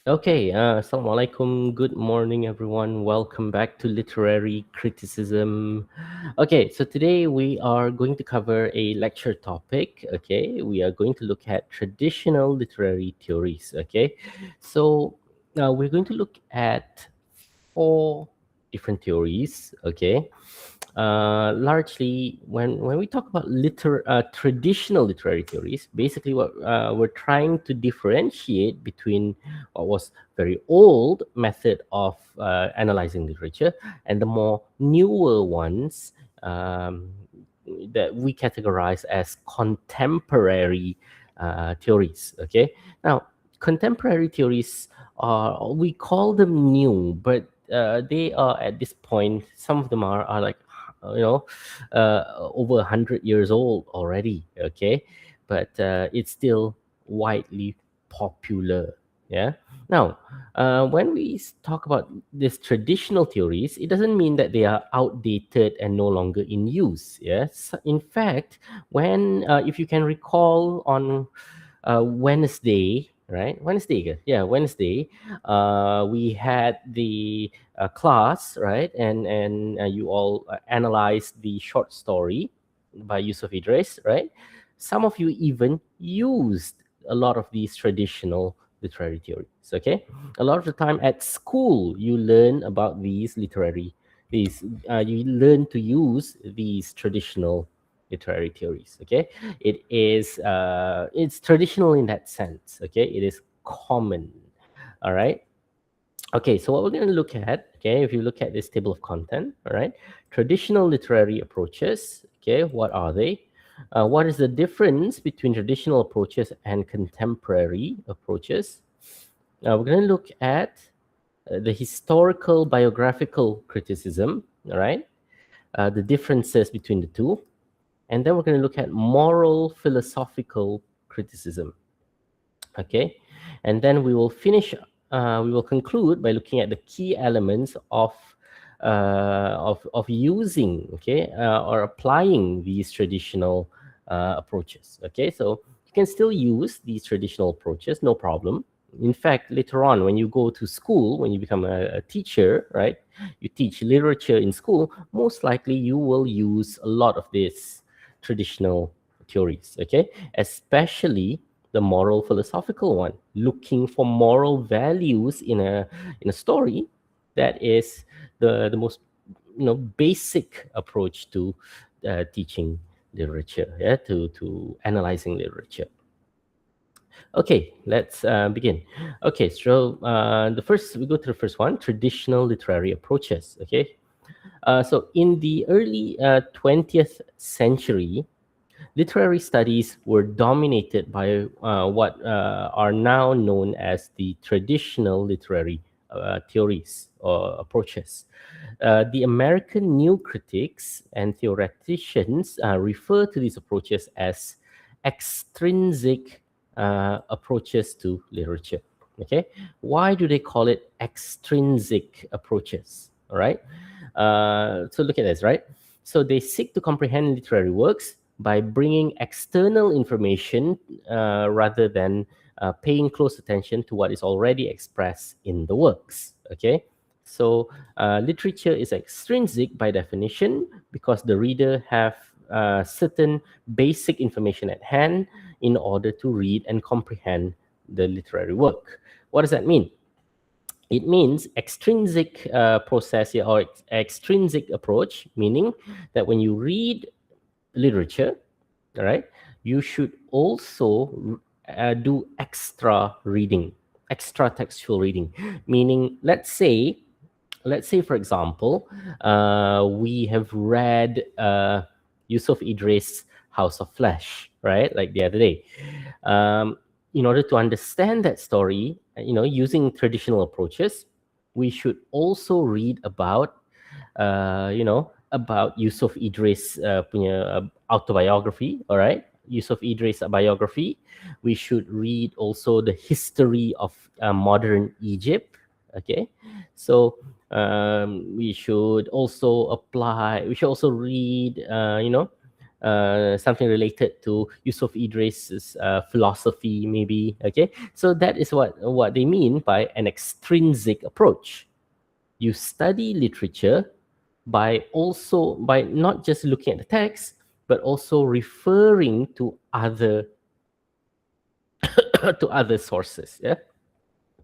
Okay, Assalamualaikum. Good morning, everyone. Welcome back to Literary Criticism. Okay, so today we are going to cover a lecture topic. Okay, we are going to look at traditional literary theories. Okay, so we're going to look at four different theories. Okay, largely when we talk about traditional literary theories, basically what we're trying to differentiate between what was very old method of analyzing literature and the more newer ones that we categorize as contemporary theories. Okay, now contemporary theories are, we call them new, but they are at this point, some of them are like you know over 100 years old already. Okay, but it's still widely popular. Yeah. Now, when we talk about these traditional theories, it doesn't mean that they are outdated and no longer in use. Yes, in fact, when if you can recall on Wednesday, right? Wednesday, yeah, Wednesday. We had the class, right? And you all analyzed the short story by Yusuf Idris, right? Some of you even used a lot of these traditional literary theories. Okay, a lot of the time at school you learn about these you learn to use these traditional literary theories. Okay, it's traditional in that sense. Okay, it is common. All right. Okay, so what we're going to look at, okay, if you look at this table of content, all right, traditional literary approaches, okay, what are they? What is the difference between traditional approaches and contemporary approaches? We're going to look at the historical biographical criticism, all right, the differences between the two, and then we're going to look at moral philosophical criticism. Okay, and then we will conclude by looking at the key elements of using, okay, or applying these traditional approaches. Okay, so you can still use these traditional approaches, no problem. In fact, later on, when you go to school, when you become a teacher, right, you teach literature in school, most likely you will use a lot of these traditional theories. Okay, especially the moral philosophical one, looking for moral values in a story. That is the most basic approach to teaching literature, yeah, to analyzing literature. Okay, let's begin. Okay, so the first, we go to the first one, traditional literary approaches. Okay, so in the early 20th century, literary studies were dominated by what are now known as the traditional literary theories or approaches. The American new critics and theoreticians refer to these approaches as extrinsic approaches to literature. Okay, why do they call it extrinsic approaches? All right, so look at this, right? So they seek to comprehend literary works by bringing external information rather than paying close attention to what is already expressed in the works. Okay, so literature is extrinsic by definition because the reader have certain basic information at hand in order to read and comprehend the literary work. What does that mean? It means extrinsic process here, or extrinsic approach, meaning that when you read literature, all right, you should also do extra reading, extra textual reading, meaning let's say for example, we have read Yusuf Idris House of Flesh, right, like the other day. In order to understand that story, using traditional approaches, we should also read about Yusuf Idris punya autobiography, all right? Yusuf Idris biography. We should read also the history of modern Egypt. Okay, so we should also read, something related to Yusuf Idris's philosophy, maybe. Okay, so that is what they mean by an extrinsic approach. You study literature by not just looking at the text, but also referring to other to other sources, yeah,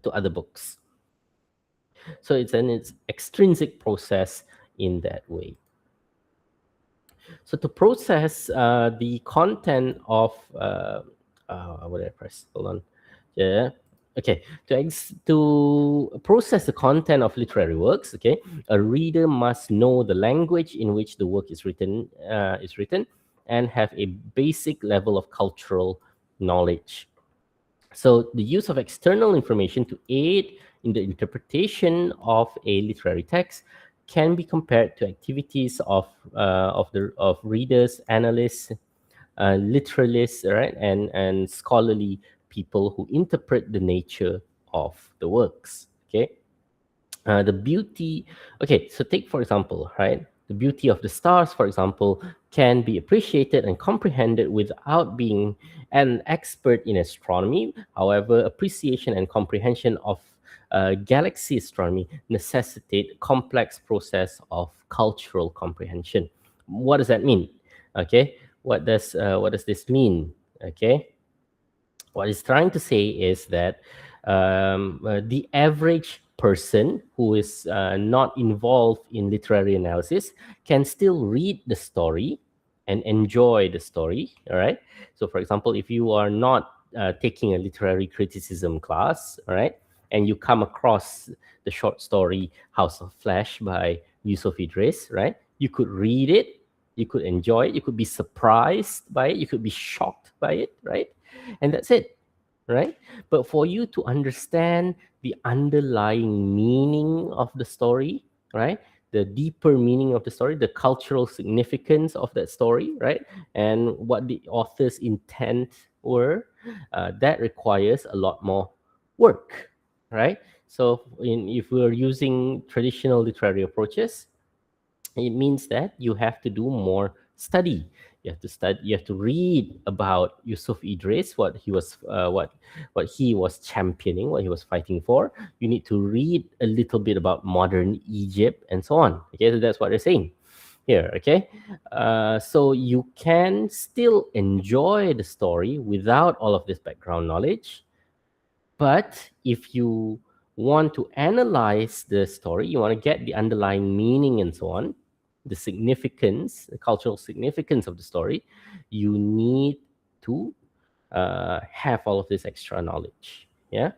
to other books. So it's extrinsic process in that way. So to process the content of what did I press? Hold on. Yeah. Okay. To process the content of literary works, okay, a reader must know the language in which the work is written, and have a basic level of cultural knowledge. So the use of external information to aid in the interpretation of a literary text can be compared to activities of readers, analysts, literalists, right, and scholarly people who interpret the nature of the works. Okay, the beauty. Okay, so take for example, right, the beauty of the stars, for example, can be appreciated and comprehended without being an expert in astronomy. However, appreciation and comprehension of galaxy astronomy necessitate complex process of cultural comprehension. What does that mean? Okay, what does this mean? Okay, what it's trying to say is that the average person who is not involved in literary analysis can still read the story and enjoy the story. All right. So, for example, if you are not taking a literary criticism class, all right, and you come across the short story House of Flesh by Yusuf Idris, right, you could read it, you could enjoy it, you could be surprised by it, you could be shocked by it, right? And that's it, right? But for you to understand the underlying meaning of the story, right, the deeper meaning of the story, the cultural significance of that story, right, and what the author's intent were, that requires a lot more work, right? So if we're using traditional literary approaches, it means that you have to do more study. You have to study, you have to read about Yusuf Idris, what he was championing, what he was fighting for. You need to read a little bit about modern Egypt and so on. Okay, so that's what they're saying here. Okay, so you can still enjoy the story without all of this background knowledge, but if you want to analyze the story, you want to get the underlying meaning and so on, the significance, the cultural significance of the story, you need to have all of this extra knowledge. Yeah.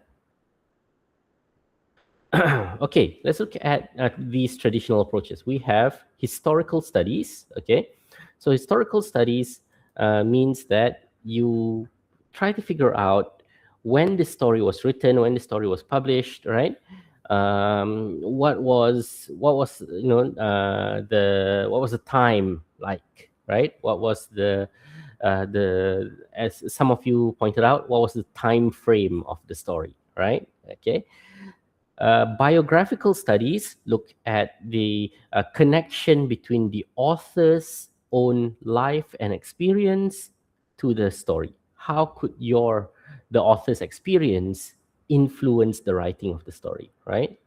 Okay, let's look at these traditional approaches. We have historical studies. Okay, so historical studies means that you try to figure out when the story was written, when the story was published, right? What was what was the time like, right? What was the as some of you pointed out, what was the time frame of the story, right? Okay, biographical studies look at the connection between the author's own life and experience to the story. How could the author's experience influence the writing of the story, right?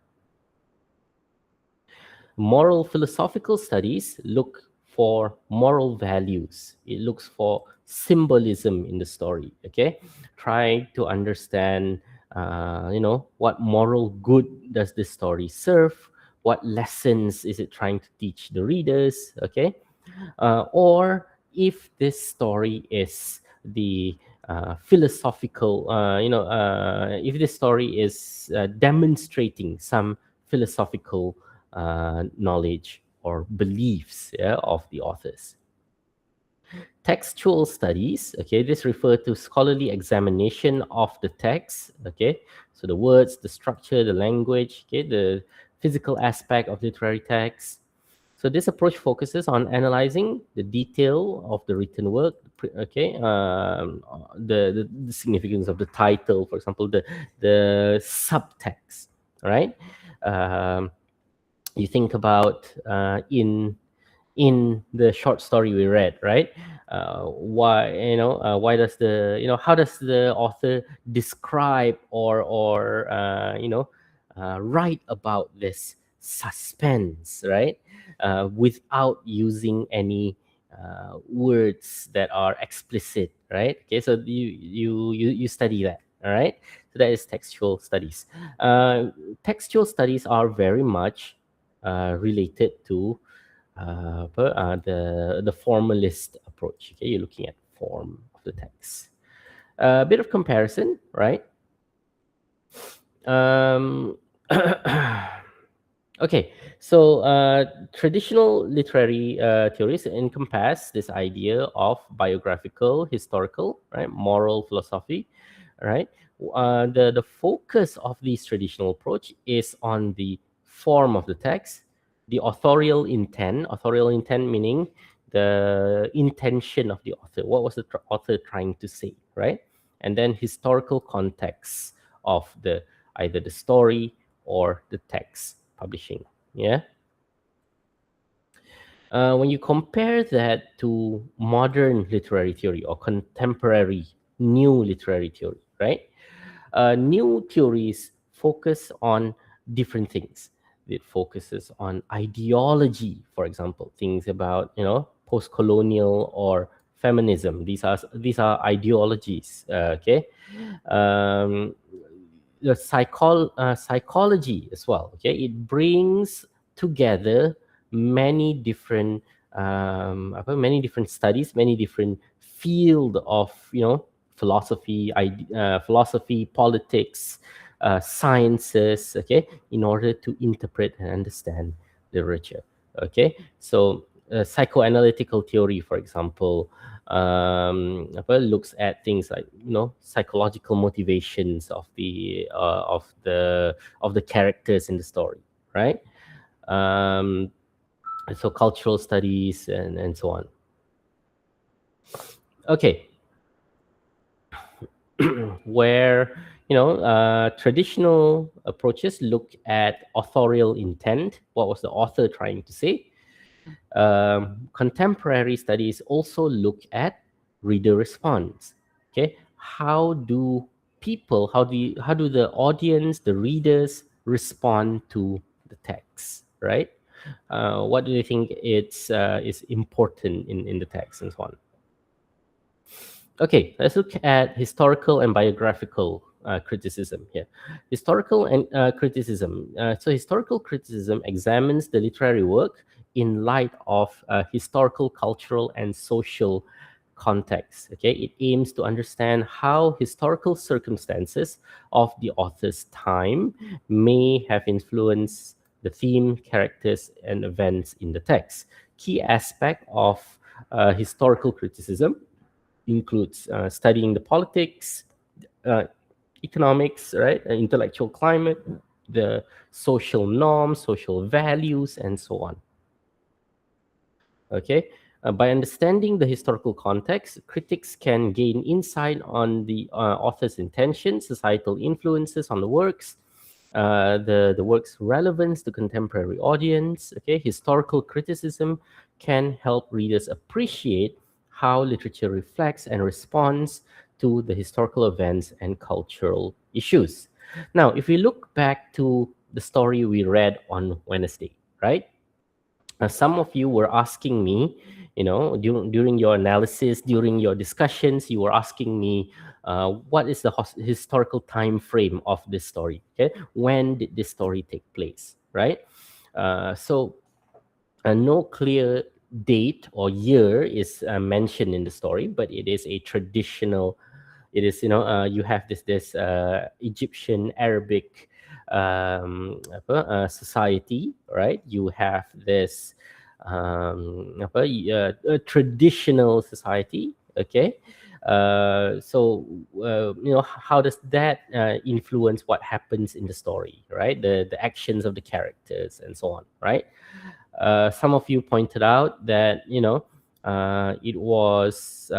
Moral philosophical studies look for moral values. It looks for symbolism in the story. Okay, try to understand, what moral good does this story serve? What lessons is it trying to teach the readers? Okay, or if this story is the philosophical, if this story is demonstrating some philosophical knowledge or beliefs, yeah, of the authors. Textual studies, okay, this refers to scholarly examination of the text, okay, so the words, the structure, the language, okay, the physical aspect of literary text. So this approach focuses on analyzing the detail of the written work, okay, the significance of the title, for example, the subtext, right? Um, you think about in in the short story we read, right? Why, why does the, how does the author describe or write about this suspense, right? Without using any words that are explicit, right? Okay, so you study that, all right? So that is textual studies. Textual studies are very much related to the formalist approach. Okay, you're looking at form of the text. A bit of comparison, right? Um, okay, so traditional literary theories encompass this idea of biographical, historical, right, moral philosophy, right? The focus of this traditional approach is on the form of the text, the authorial intent meaning the intention of the author. What was the author trying to say, right? And then historical context of the either the story or the text publishing. Yeah. When you compare that to modern literary theory or contemporary new literary theory, right? New theories focus on different things. It focuses on ideology, for example, things about post-colonial or feminism. These are ideologies. Okay, um, the psychology as well. Okay, it brings together many different many different studies, many different field of philosophy, politics, sciences. Okay, in order to interpret and understand literature. Okay, so psychoanalytical theory, for example, looks at things like psychological motivations of the characters in the story, right? Um, so cultural studies and so on. Okay, where traditional approaches look at authorial intent. What was the author trying to say? Contemporary studies also look at reader response. Okay, how do the audience, the readers, respond to the text, right? What do you think is important in the text and so on? Okay, let's look at historical and biographical criticism here. Historical and criticism. So, historical criticism examines the literary work in light of historical, cultural, and social context. Okay, it aims to understand how historical circumstances of the author's time may have influenced the theme, characters, and events in the text. Key aspect of historical criticism includes studying the politics, uh, economics, right, intellectual climate, the social norms, social values, and so on. Okay, by understanding the historical context, critics can gain insight on the author's intentions, societal influences on the works, the work's relevance to contemporary audience. Okay, historical criticism can help readers appreciate how literature reflects and responds to the historical events and cultural issues. Now, if we look back to the story we read on Wednesday, right? Some of you were asking me, during your analysis, during your discussions, you were asking me, what is the historical time frame of this story? Okay, when did this story take place? Right. So no clear date or year is mentioned in the story, but it is a traditional. It is, you have this Egyptian Arabic society, right? You have this a traditional society. Okay, so how does that influence what happens in the story, right? The actions of the characters and so on, right? Some of you pointed out that it was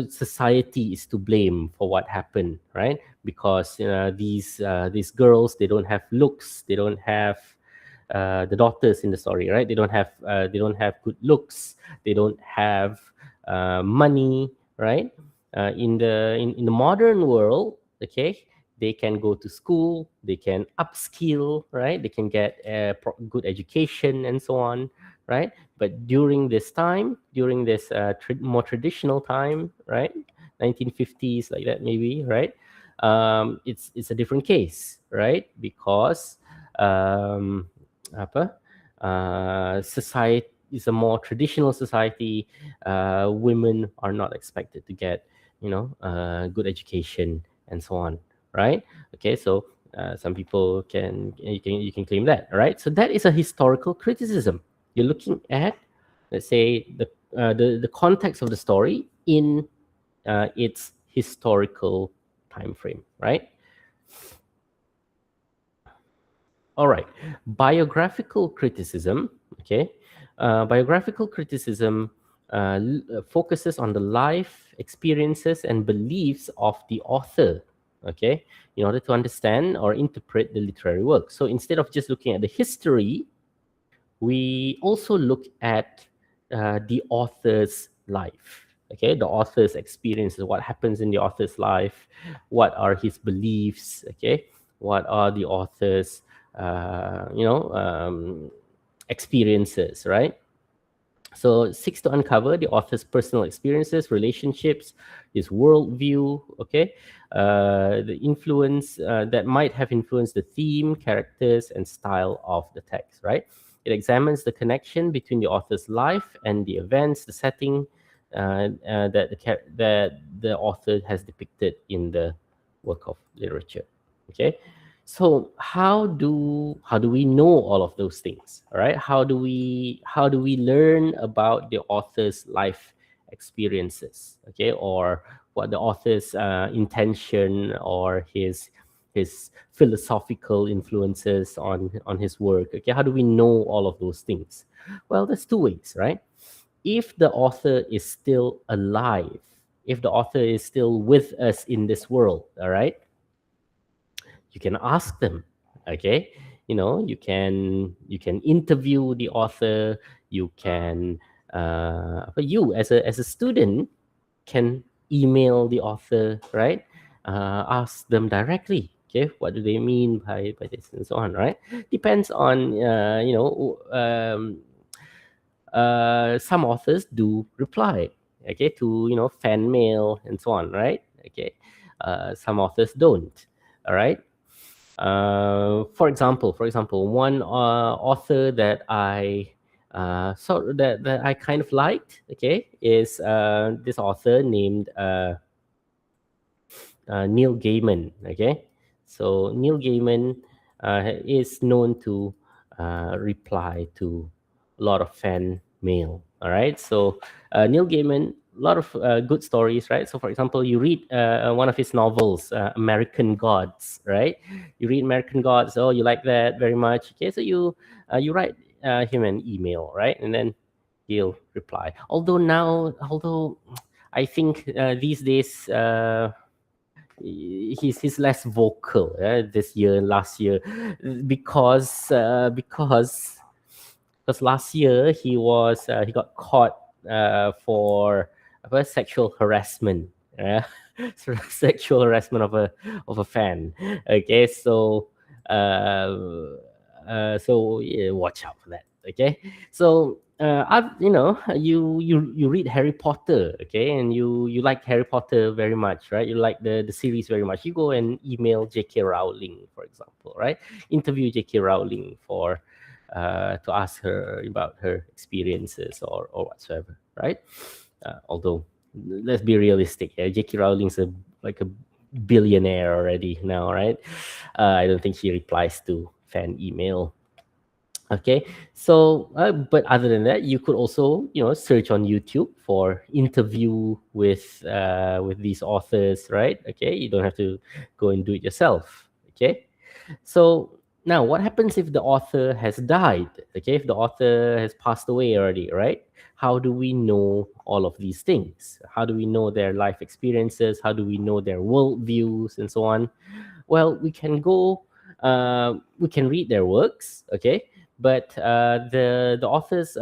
society is to blame for what happened, right? Because these girls, they don't have looks, they don't have the daughters in the story, right? They don't have good looks, they don't have money, right? In the modern world, okay, they can go to school, they can upskill, right? They can get a good education and so on, right? But during this time, during this more traditional time, right, 1950s, like that maybe, right? It's a different case, right? Because um, apa society is a more traditional society. Women are not expected to get, good education and so on, right? Okay, so some people can claim that, right? So that is a historical criticism. You're looking at, let's say, the context of the story in its historical time frame, right? All right. Biographical criticism. Okay. Biographical criticism focuses on the life, experiences, and beliefs of the author. Okay. In order to understand or interpret the literary work. So instead of just looking at the history, we also look at the author's life. Okay, the author's experiences, what happens in the author's life, what are his beliefs, okay, what are the author's experiences, right? So it seeks to uncover the author's personal experiences, relationships, his worldview, okay, the influence that might have influenced the theme, characters, and style of the text, right? It examines the connection between the author's life and the events, the setting that the author has depicted in the work of literature. Okay, so how do we know all of those things? All right, how do we learn about the author's life experiences? Okay, or what the author's intention or his philosophical influences on his work. Okay, how do we know all of those things? Well, there's two ways, right? If the author is still alive, if the author is still with us in this world, all right, you can ask them. Okay, you can interview the author. You can but you as a student can email the author, right? Ask them directly. Okay, what do they mean by this and so on, right? Depends on some authors do reply, okay, to fan mail and so on, right? Okay, some authors don't. All right. For example, one author that that I kind of liked, okay, is this author named Neil Gaiman. Okay, so Neil Gaiman is known to reply to a lot of fan mail. All right, so Neil Gaiman, a lot of good stories, right? So, for example, you read one of his novels, American Gods, right? You read American Gods, oh, you like that very much. Okay, so you write him an email, right, and then he'll reply. Although I think these days. He's less vocal this year and last year because last year he got caught for sexual harassment. Sexual harassment of a fan. Okay, so yeah, watch out for that. Okay, so you read Harry Potter, okay, and you like Harry Potter very much, right? You like the series very much. You go and email J.K. Rowling, for example, right? Interview J.K. Rowling for to ask her about her experiences or whatsoever, right? Although let's be realistic, yeah, J.K. Rowling's like a billionaire already now, right? I don't think she replies to fan email. Okay, so but other than that, you could also search on YouTube for interview with these authors, right? Okay, you don't have to go and do it yourself. Okay, so now what happens if the author has died? Okay, if the author has passed away already, right? How do we know all of these things? How do we know their life experiences? How do we know their worldviews and so on? Well, we can read their works, okay, but the authors'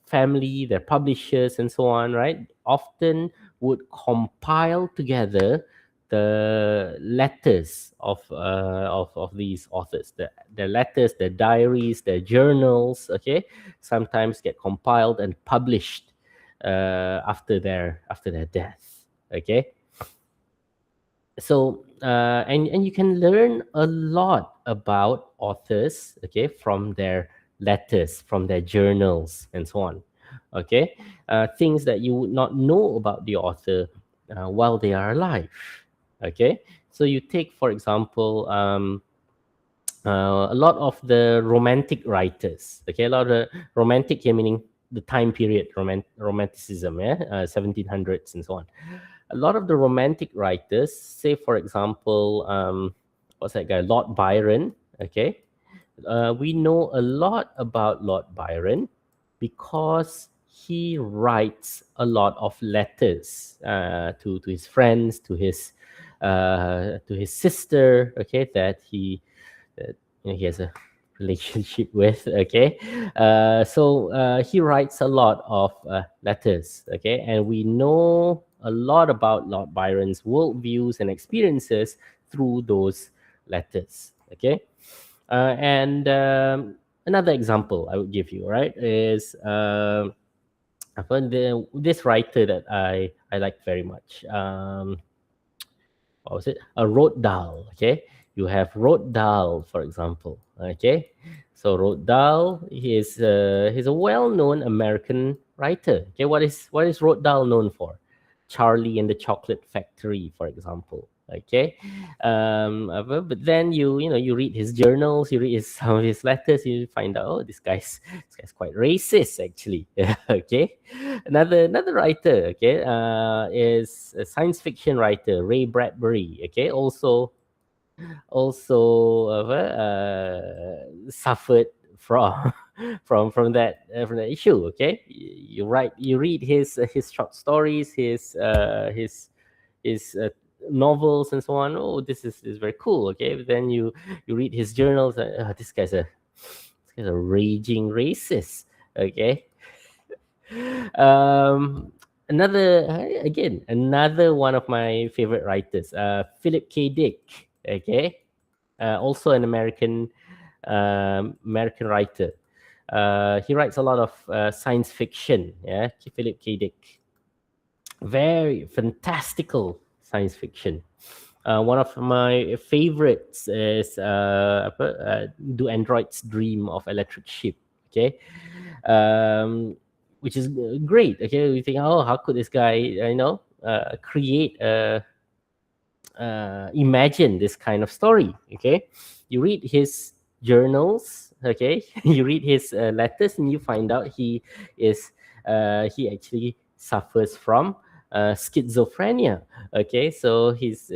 family, their publishers, and so on, right, often would compile together the letters of these authors, their letters, their diaries, their journals. Okay, sometimes get compiled and published after their death. Okay, so and you can learn a lot about authors, okay, from their letters, from their journals, and so on. Okay, things that you would not know about the author while they are alive. Okay, so you take, for example, a lot of the romantic writers. Okay, a lot of the romantic here meaning the time period, romanticism, yeah, 1700s and so on. A lot of the romantic writers, say for example, what's that guy, Lord Byron. Okay, we know a lot about Lord Byron because he writes a lot of letters to his friends, to his sister. Okay, that he has a relationship with. Okay, so he writes a lot of letters. Okay, and we know a lot about Lord Byron's worldviews and experiences through those letters. Okay, and another example I would give you, right, is I found this writer that I like very much. What was it? A Roald Dahl. Okay, you have Roald Dahl, for example. Okay, so Roald Dahl, he's a well-known American writer. Okay, what is Roald Dahl known for? Charlie and the Chocolate Factory, for example. Okay, but then you read his journals, you read some of his letters, you find out, oh, this guy's quite racist actually. Okay, another writer, okay, is a science fiction writer, Ray Bradbury. Okay, also suffered from from that issue. Okay, you read his short stories, his novels and so on. Oh, this is very cool. Okay, but then you read his journals. This guy's a raging racist. Okay, um, another one of my favorite writers, Philip K. Dick. Okay, also an American writer. He writes a lot of science fiction. Yeah, Philip K. Dick, very fantastical science fiction. One of my favorites is Do Androids Dream of Electric Sheep? Okay, which is great. Okay, we think, oh, how could this guy, create imagine this kind of story? Okay, you read his journals. Okay, you read his letters, and you find out he actually suffers from schizophrenia. Okay, so he's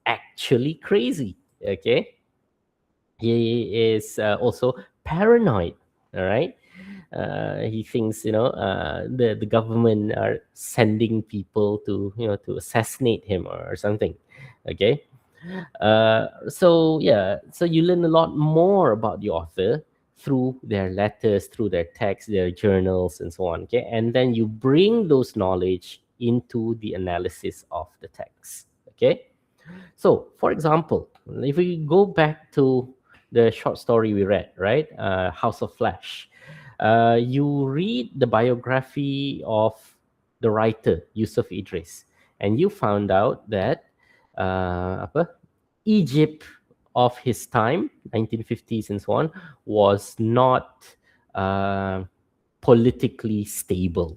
actually crazy. Okay, he is also paranoid. All right, he thinks the government are sending people to assassinate him or something. Okay, so yeah, so you learn a lot more about the author through their letters, through their texts, their journals, and so on. Okay, and then you bring those knowledge into the analysis of the text. Okay, so for example, if we go back to the short story we read, right, House of Flash, you read the biography of the writer Yusuf Idris, and you found out that apa, Egypt of his time, 1950s and so on, was not uh, politically stable.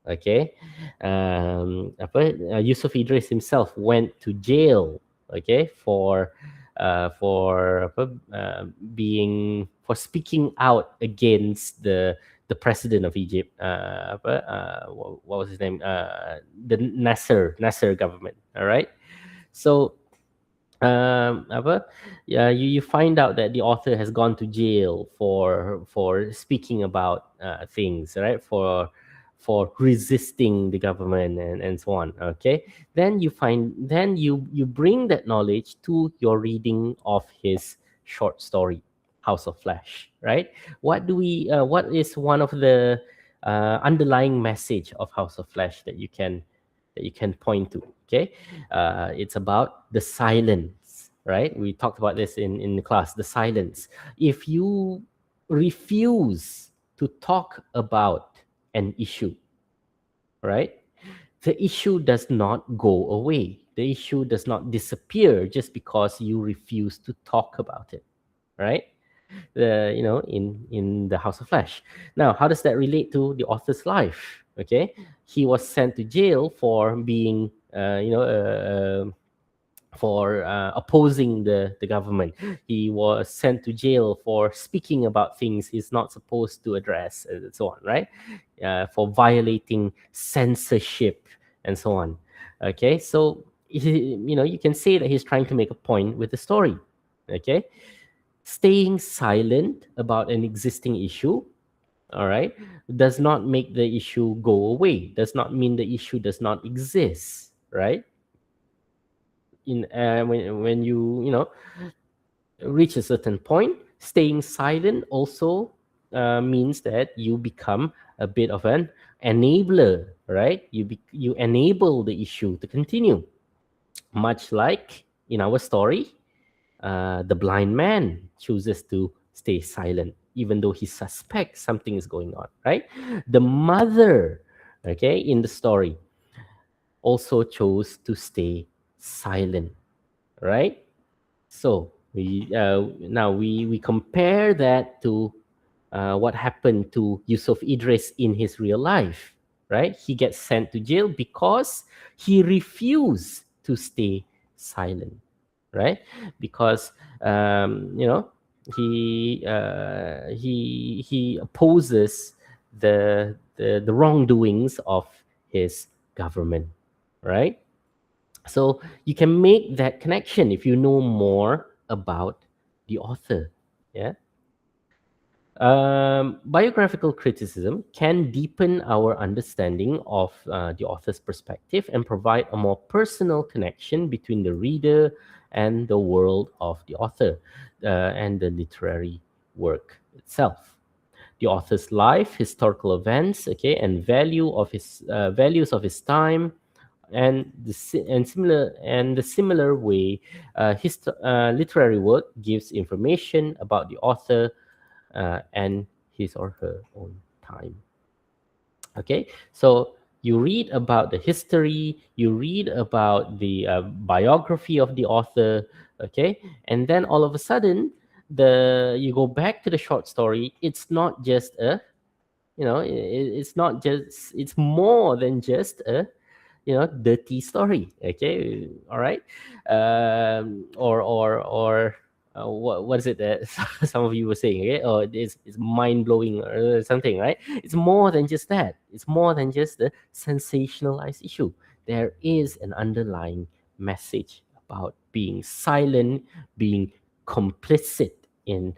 Okay, Yusuf Idris himself went to jail. Okay, for being for speaking out against the president of Egypt. What was his name? The Nasser government. All right, so apa, yeah, you find out that the author has gone to jail for speaking about things, right? For resisting the government and so on. Okay, then you bring that knowledge to your reading of his short story. House of Flash, right? What is one of the underlying message of House of Flash that you can point to? Okay, it's about the silence, right? We talked about this in the class. The silence. If you refuse to talk about an issue, right? The issue does not go away. The issue does not disappear just because you refuse to talk about it, right? In the House of Flash. Now, how does that relate to the author's life? Okay, he was sent to jail for being, for opposing the government. He was sent to jail for speaking about things he's not supposed to address, and so on, right? For violating censorship and so on. Okay, so you can say that he's trying to make a point with the story. Okay, staying silent about an existing issue, all right, does not make the issue go away, does not mean the issue does not exist, right? When you reach a certain point, staying silent also means that you become a bit of an enabler, right? You enable the issue to continue, much like in our story. The blind man chooses to stay silent, even though he suspects something is going on, right? The mother, okay, in the story also chose to stay silent, right? So we compare that to what happened to Yusuf Idris in his real life, right? He gets sent to jail because he refused to stay silent, right? Because he opposes the wrongdoings of his government, right? So you can make that connection if you know more about the author. Yeah. Biographical criticism can deepen our understanding of the author's perspective and provide a more personal connection between the reader and the world of the author and the literary work itself. The author's life, historical events, okay, and values of his time, and the similar way, literary work gives information about the author and his or her own time. Okay, so you read about the history, you read about the biography of the author, okay, and then all of a sudden, you go back to the short story. It's not just a, it's not just, it's more than just a dirty story. Okay, all right. Or what is it that some of you were saying? Okay, or it's mind blowing or something, right? It's more than just that. It's more than just the sensationalized issue. There is an underlying message about being silent, being complicit in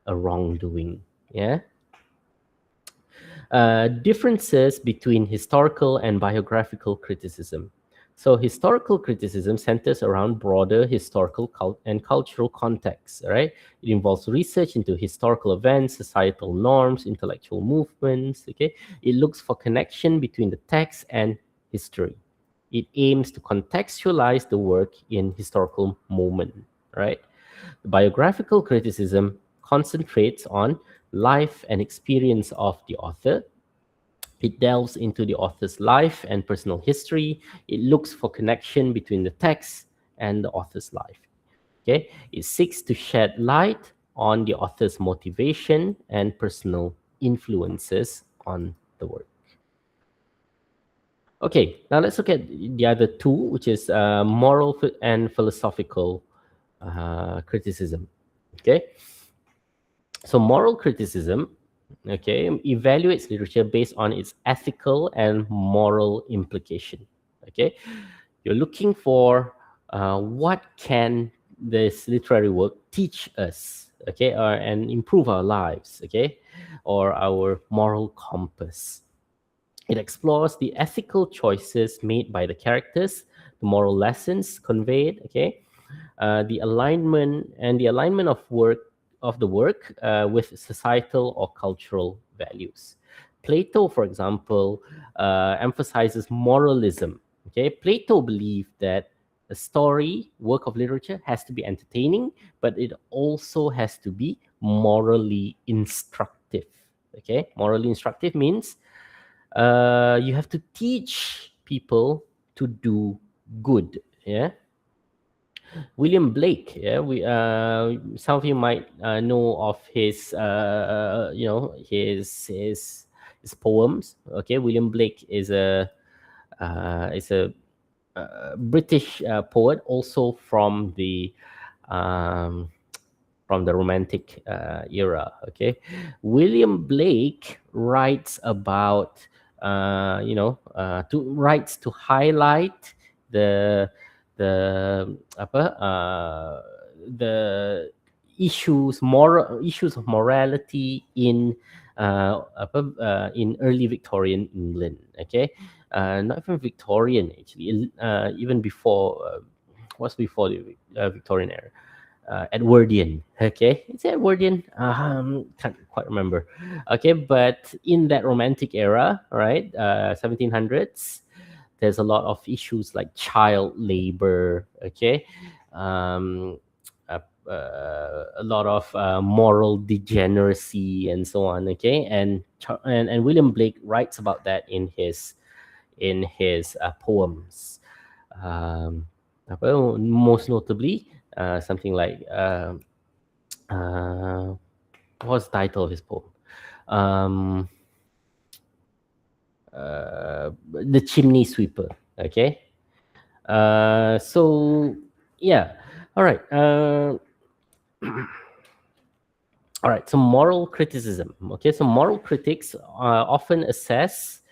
a wrongdoing. Yeah. Differences between historical and biographical criticism. So, historical criticism centers around broader historical and cultural contexts, right? It involves research into historical events, societal norms, intellectual movements, okay? It looks for connection between the text and history. It aims to contextualize the work in historical moment, right? The biographical criticism concentrates on life and experience of the author. It delves into the author's life and personal history. It looks for connection between the text and the author's life. Okay? It seeks to shed light on the author's motivation and personal influences on the work. Okay, now let's look at the other two, which is moral and philosophical criticism. Okay, so moral criticism, okay, evaluates literature based on its ethical and moral implication. Okay, you're looking for what can this literary work teach us, okay, and improve our lives, okay, or our moral compass. It explores the ethical choices made by the characters, the moral lessons conveyed, okay, the alignment of work of the work with societal or cultural values. Plato, for example, emphasizes moralism. Okay, Plato believed that a story, work of literature, has to be entertaining, but it also has to be morally instructive. Okay, morally instructive means you have to teach people to do good. Yeah, William Blake. Yeah, we some of you might know of his his poems. Okay, William Blake is a British poet, also um, from the Romantic era. Okay, William Blake writes about to writes to highlight the the issues of morality in early Victorian England. Okay, not even Victorian actually, even before. What's before the Victorian era? Edwardian. Okay, it's Edwardian. Can't quite remember. Okay, but in that Romantic era, right, 1700s, there's a lot of issues like child labor. Okay, um, a lot of moral degeneracy and so on. Okay, and William Blake writes about that in his poems. Um, well, most notably, something like uh, what's the title of his poem? Um, the Chimney Sweeper. Okay. So yeah. All right. All right. So moral criticism. Okay. So moral critics often assess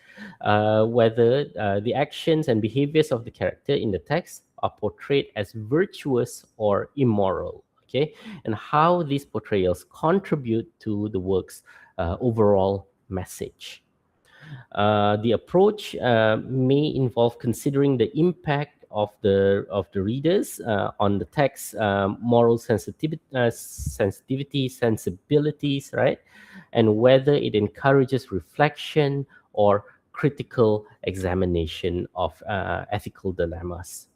whether the actions and behaviors of the character in the text are portrayed as virtuous or immoral. Okay, and how these portrayals contribute to the work's overall message. The approach may involve considering the impact of the readers on the text, moral sensitivity, sensibilities, right, and whether it encourages reflection or critical examination of ethical dilemmas.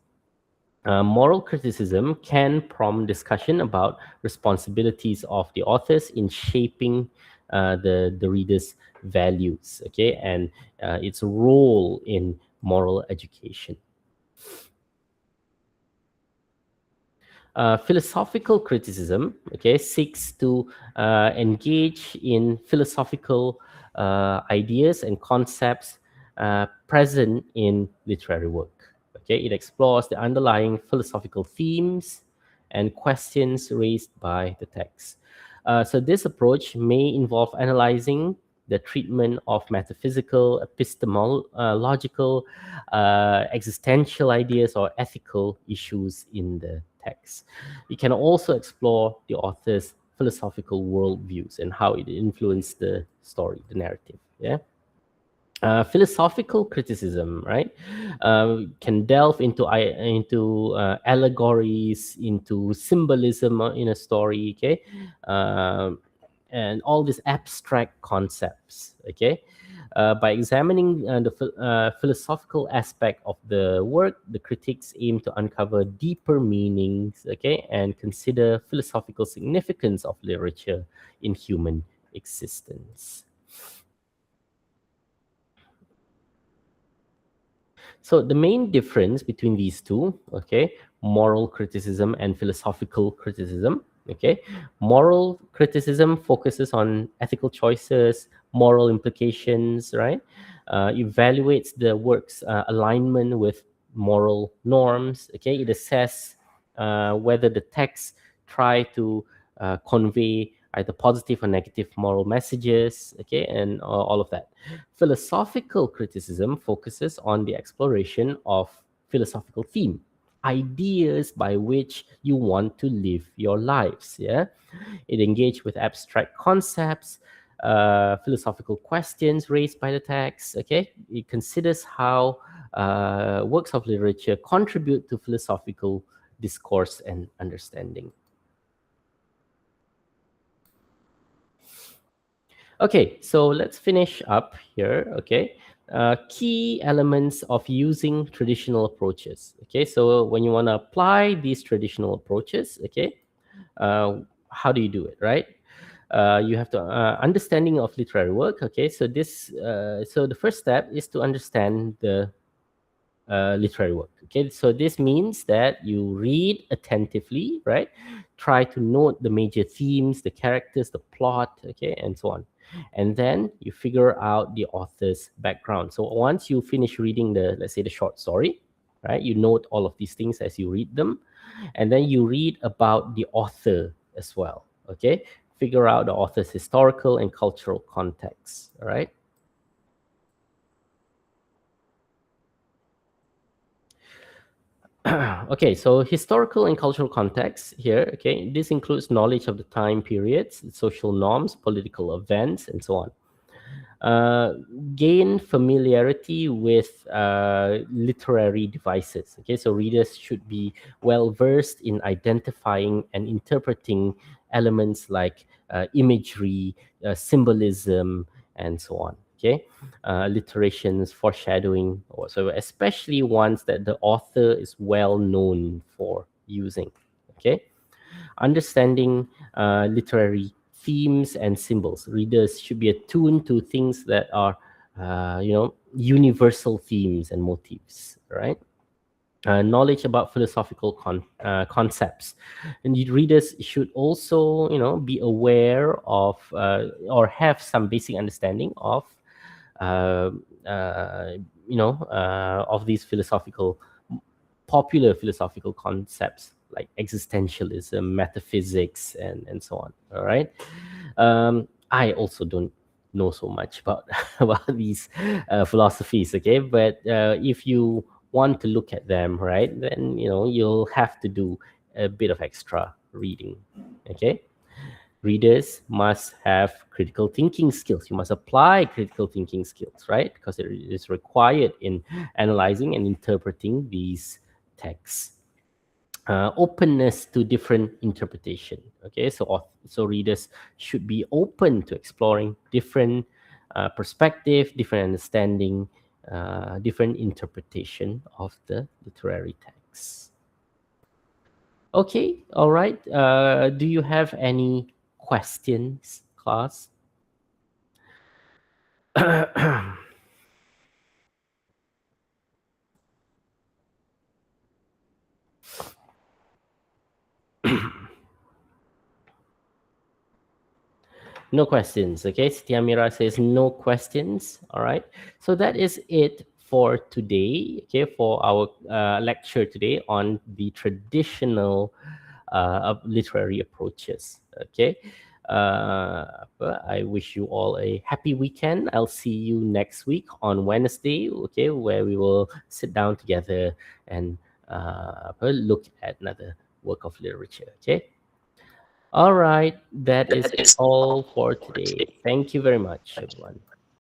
Moral criticism can prompt discussion about responsibilities of the authors in shaping the reader's values, okay, and its role in moral education. Philosophical criticism, okay, seeks to engage in philosophical ideas and concepts present in literary work. Okay, it explores the underlying philosophical themes and questions raised by the text. So this approach may involve analyzing the treatment of metaphysical, epistemological, existential ideas or ethical issues in the text. It can also explore the author's philosophical worldviews and how it influenced the story, the narrative. Yeah. Philosophical criticism, right, can delve into allegories, into symbolism in a story, okay, and all these abstract concepts, okay. By examining the philosophical aspect of the work, the critics aim to uncover deeper meanings, okay, and consider philosophical significance of literature in human existence. So the main difference between these two, okay, moral criticism and philosophical criticism, okay, moral criticism focuses on ethical choices, moral implications, right? Evaluates the work's alignment with moral norms, okay? It assesses whether the text try to convey either positive or negative moral messages, okay, and all of that. Philosophical criticism focuses on the exploration of philosophical theme, ideas by which you want to live your lives. Yeah, it engages with abstract concepts, philosophical questions raised by the text. Okay, it considers how works of literature contribute to philosophical discourse and understanding. Okay, so let's finish up here. Okay, key elements of using traditional approaches. Okay, so when you want to apply these traditional approaches, okay, how do you do it, right? You have to understanding of literary work. Okay, so so the first step is to understand the literary work. Okay, so this means that you read attentively, right? Try to note the major themes, the characters, the plot, okay, and so on. And then you figure out the author's background. So once you finish reading the, let's say, the short story, right, you note all of these things as you read them, and then you read about the author as well. Okay, figure out the author's historical and cultural context. All right. Okay, so historical and cultural context here, okay, this includes knowledge of the time periods, social norms, political events, and so on. uh, Gain familiarity with literary devices. Okay, so readers should be well versed in identifying and interpreting elements like imagery, symbolism, and so on. Okay, alliterations, foreshadowing, or so, especially ones that the author is well known for using. Okay, understanding literary themes and symbols. Readers should be attuned to things that are, universal themes and motifs, right? Knowledge about philosophical concepts, and the readers should also, be aware of or have some basic understanding of, uh, uh, of these popular philosophical concepts like existentialism, metaphysics, and so on. All right. I also don't know so much about about these philosophies. Okay, but if you want to look at them, right, then you'll have to do a bit of extra reading. Okay. Readers must have critical thinking skills. You must apply critical thinking skills, right? Because it is required in analyzing and interpreting these texts. Openness to different interpretation. Okay, so readers should be open to exploring different perspective, different understanding, different interpretation of the literary text. Okay, all right. Do you have any questions, class? No questions. Okay, Setiamira says no questions. All right. So that is it for today. Okay, for our lecture today on the traditional literary approaches. Okay. But I wish you all a happy weekend. I'll see you next week on Wednesday. Okay, where we will sit down together and look at another work of literature. Okay. All right. That is all for today. Thank you very much, everyone.